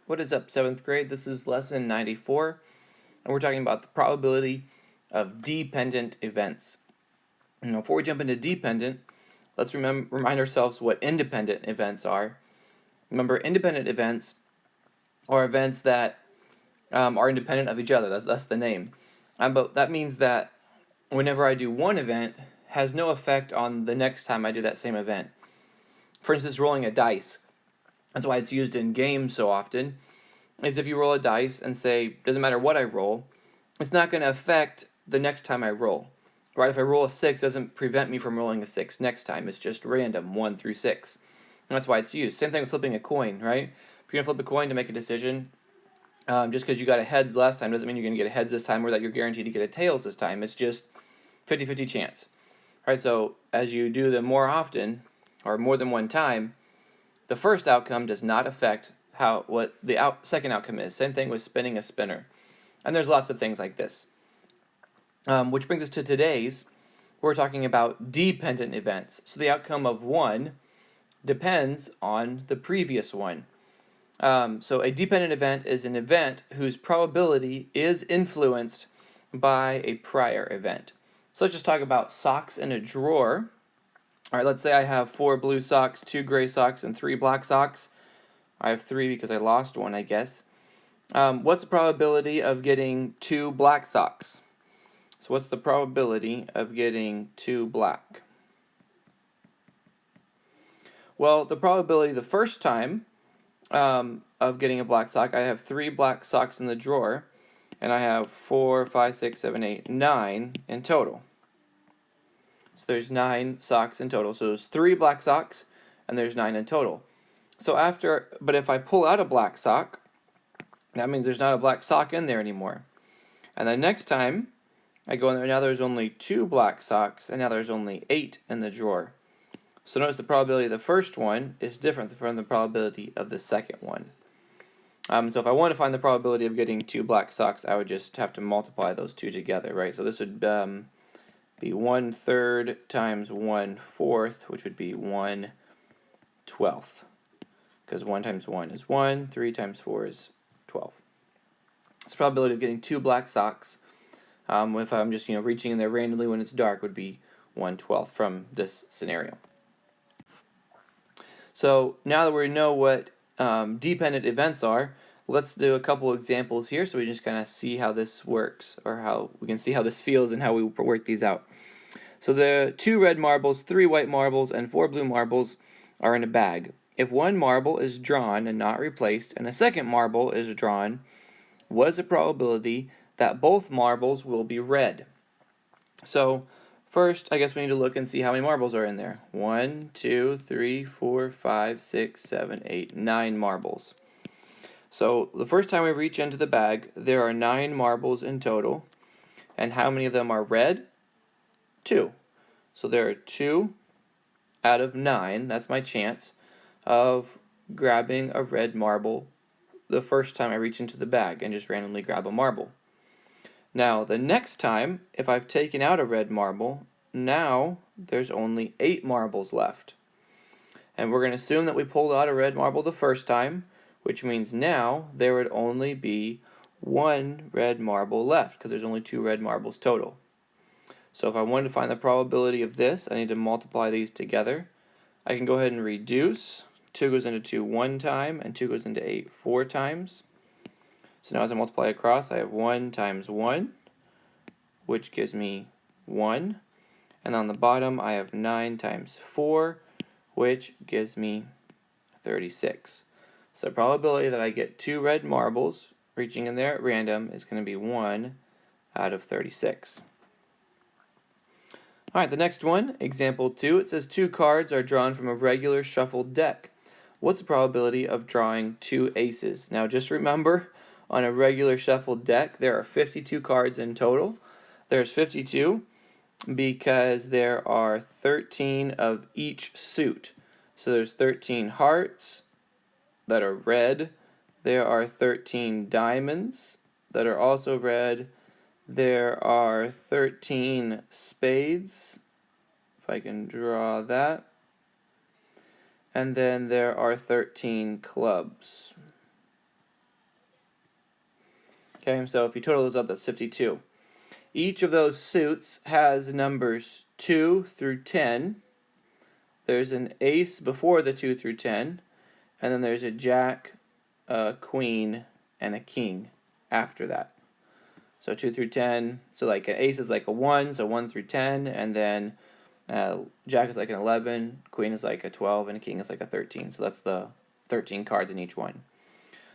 What is up, 7th grade? This is lesson 94, and we're talking about the probability of dependent events. And before we jump into dependent, let's remind ourselves what independent events are. Remember, independent events are events that are independent of each other. That's the name. But that means that whenever I do one event, has no effect on the next time I do that same event. For instance, rolling a dice. That's why it's used in games so often, is if you roll a dice and say, doesn't matter what I roll, it's not going to affect the next time I roll. Right? If I roll a 6, it doesn't prevent me from rolling a 6 next time. It's just random, 1 through 6. And that's why it's used. Same thing with flipping a coin, right? If you're going to flip a coin to make a decision, just because you got a heads last time doesn't mean you're going to get a heads this time or that you're guaranteed to get a tails this time. It's just 50-50 chance. Right? So as you do them more often, or more than one time, the first outcome does not affect what the second outcome is. Same thing with spinning a spinner. And there's lots of things like this. Which brings us to today's. We're talking about dependent events. So the outcome of one depends on the previous one. So a dependent event is an event whose probability is influenced by a prior event. So let's just talk about socks in a drawer. All right, let's say I have 4 blue socks, 2 gray socks, and 3 black socks. I have 3 because I lost one, I guess. What's the probability of getting 2 black socks? So what's the probability of getting 2 black? Well, the probability the first time of getting a black sock, I have 3 black socks in the drawer, and I have 4, 5, 6, 7, 8, 9 in total. So there's 9 socks in total. So there's 3 black socks, and there's 9 in total. But if I pull out a black sock, that means there's not a black sock in there anymore. And the next time I go in there, now there's only 2 black socks, and now there's only 8 in the drawer. So notice the probability of the first one is different from the probability of the second one. So if I want to find the probability of getting 2 black socks, I would just have to multiply those two together, right? So this would be 1/3 times 1/4, which would be 1/12. Because 1 times 1 is 1, 3 times 4 is 12. So the probability of getting 2 black socks, if I'm just reaching in there randomly when it's dark, would be 1/12 from this scenario. So now that we know what dependent events are, let's do a couple examples here so we just kind of see how this works, or how we can see how this feels and how we work these out. So the 2 red marbles, 3 white marbles, and 4 blue marbles are in a bag. If one marble is drawn and not replaced, and a second marble is drawn, what is the probability that both marbles will be red? So first, I guess we need to look and see how many marbles are in there. 1, 2, 3, 4, 5, 6, 7, 8, 9 marbles. So the first time we reach into the bag, there are 9 marbles in total. And how many of them are red? 2. So there are 2 out of 9, that's my chance, of grabbing a red marble the first time I reach into the bag and just randomly grab a marble. Now, the next time, if I've taken out a red marble, now there's only 8 marbles left. And we're going to assume that we pulled out a red marble the first time, which means now there would only be 1 red marble left, because there's only 2 red marbles total. So if I wanted to find the probability of this, I need to multiply these together. I can go ahead and reduce. 2 goes into 2 1 time, and 2 goes into 8 4 times. So now as I multiply across, I have 1 times 1, which gives me 1. And on the bottom, I have 9 times 4, which gives me 36. So the probability that I get 2 red marbles reaching in there at random is going to be 1 out of 36. Alright, the next one, example 2, it says 2 cards are drawn from a regular shuffled deck. What's the probability of drawing 2 aces? Now just remember, on a regular shuffled deck, there are 52 cards in total. There's 52 because there are 13 of each suit. So there's 13 hearts that are red. There are 13 diamonds that are also red. There are 13 spades, if I can draw that. And then there are 13 clubs. Okay, so if you total those up, that's 52. Each of those suits has numbers 2 through 10. There's an ace before the 2 through 10, and then there's a jack, a queen, and a king after that. So 2 through 10, so like an ace is like a 1, so 1 through 10, and then jack is like an 11, queen is like a 12, and a king is like a 13. So that's the 13 cards in each one.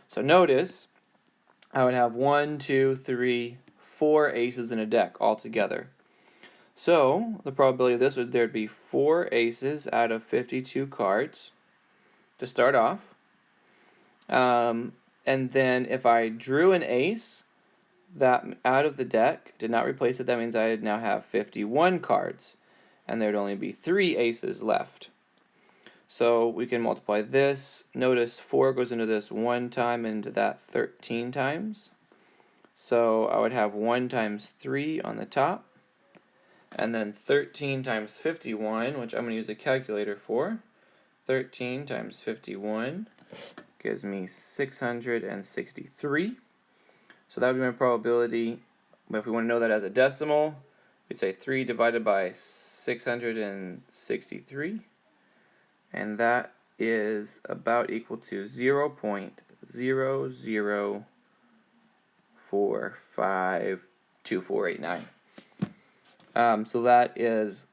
So notice I would have 1, 2, 3, 4 aces in a deck altogether. So the probability of this would there'd be 4 aces out of 52 cards to start off. And then if I drew an ace that out of the deck, did not replace it, that means I now have 51 cards, and there'd only be 3 aces left. So we can multiply this. Notice 4 goes into this 1 time, into that 13 times. So I would have 1 times 3 on the top, and then 13 times 51, which I'm going to use a calculator for. 13 times 51 gives me 663. So that would be my probability. But if we want to know that as a decimal, we'd say 3 divided by 663. And that is about equal to 0.0045248. So that is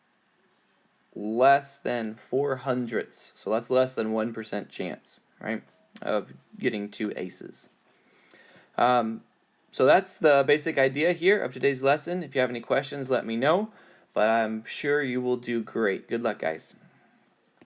less than 4/100ths. So that's less than 1% chance, right, of getting 2 aces. So that's the basic idea here of today's lesson. If you have any questions, let me know. But I'm sure you will do great. Good luck, guys.